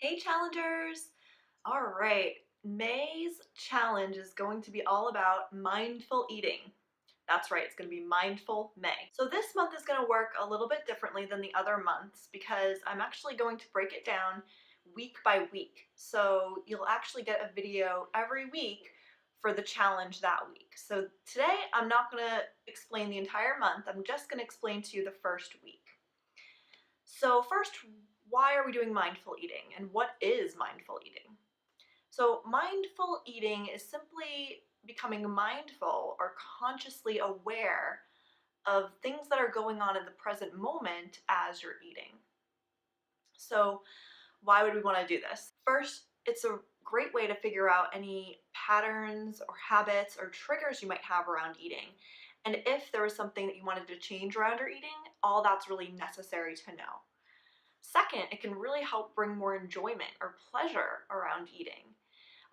Hey challengers! All right, May's challenge is going to be all about mindful eating. That's right, it's going to be Mindful May. So this month is going to work a little bit differently than the other months because I'm actually going to break it down week by week. So you'll actually get a video every week for the challenge that week. So today I'm not going to explain the entire month, I'm just going to explain to you the first week. So first, why are we doing mindful eating and what is mindful eating? So mindful eating is simply becoming mindful or consciously aware of things that are going on in the present moment as you're eating. So why would we want to do this? First, it's a great way to figure out any patterns or habits or triggers you might have around eating. And if there was something that you wanted to change around your eating, all that's really necessary to know. Second, it can really help bring more enjoyment or pleasure around eating.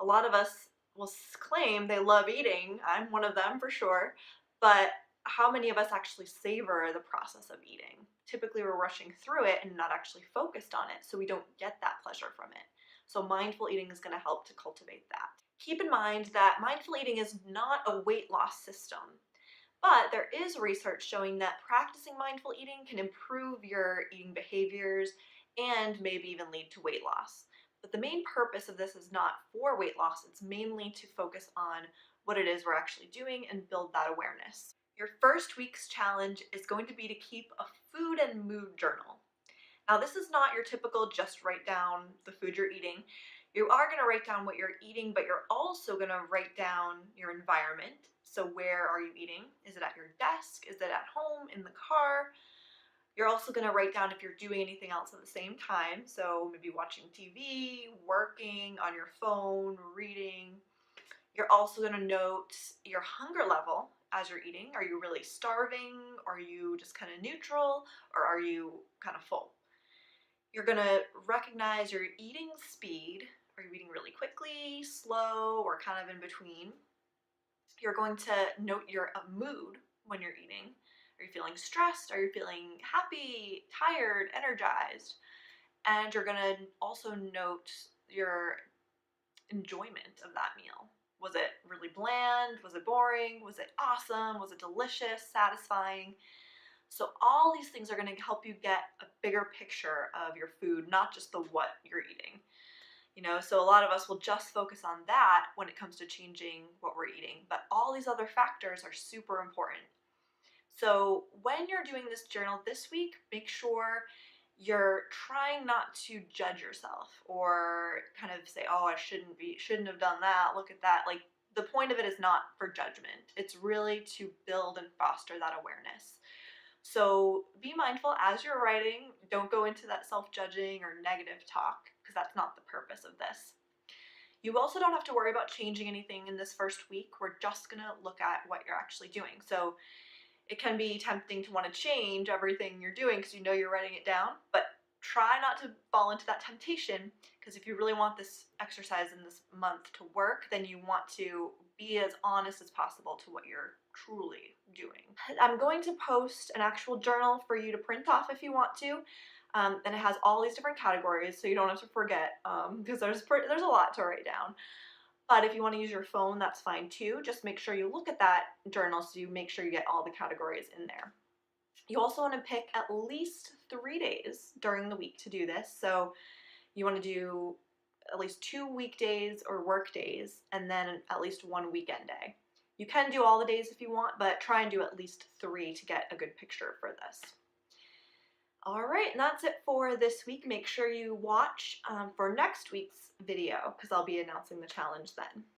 A lot of us will claim they love eating. I'm one of them for sure. But how many of us actually savor the process of eating? Typically, we're rushing through it and not actually focused on it, so we don't get that pleasure from it. So, mindful eating is going to help to cultivate that. Keep in mind that mindful eating is not a weight loss system. But there is research showing that practicing mindful eating can improve your eating behaviors and maybe even lead to weight loss. But the main purpose of this is not for weight loss, it's mainly to focus on what it is we're actually doing and build that awareness. Your first week's challenge is going to be to keep a food and mood journal. Now, this is not your typical just write down the food you're eating. You are going to write down what you're eating, but you're also going to write down your environment. So, where are you eating? Is it at your desk? Is it at home, in the car? You're also going to write down if you're doing anything else at the same time. So, maybe watching TV, working on your phone, reading. You're also going to note your hunger level as you're eating. Are you really starving? Are you just kind of neutral? Or are you kind of full? You're gonna recognize your eating speed. Are you eating really quickly, slow, or kind of in between? You're going to note your mood when you're eating. Are you feeling stressed? Are you feeling happy, tired, energized? And you're gonna also note your enjoyment of that meal. Was it really bland? Was it boring? Was it awesome? Was it delicious, satisfying? So all these things are going to help you get a bigger picture of your food, not just the what you're eating. So a lot of us will just focus on that when it comes to changing what we're eating, but all these other factors are super important. So when you're doing this journal this week, make sure you're trying not to judge yourself or kind of say, "Oh, I shouldn't have done that. Look at that." Like the point of it is not for judgment. It's really to build and foster that awareness. So be mindful as you're writing. Don't go into that self-judging or negative talk because that's not the purpose of this. You also don't have to worry about changing anything in this first week. We're just going to look at what you're actually doing. So it can be tempting to want to change everything you're doing because you know you're writing it down, but try not to fall into that temptation because if you really want this exercise in this month to work, then you want to be as honest as possible to what you're truly doing. I'm going to post an actual journal for you to print off if you want to. And it has all these different categories so you don't have to forget because there's a lot to write down. But if you want to use your phone, that's fine too. Just make sure you look at that journal so you make sure you get all the categories in there. You also want to pick at least 3 days during the week to do this. So you want to do at least 2 weekdays or work days and then at least one weekend day. You can do all the days if you want, but try and do at least 3 to get a good picture for this. All right, and that's it for this week. Make sure you watch for next week's video because I'll be announcing the challenge then.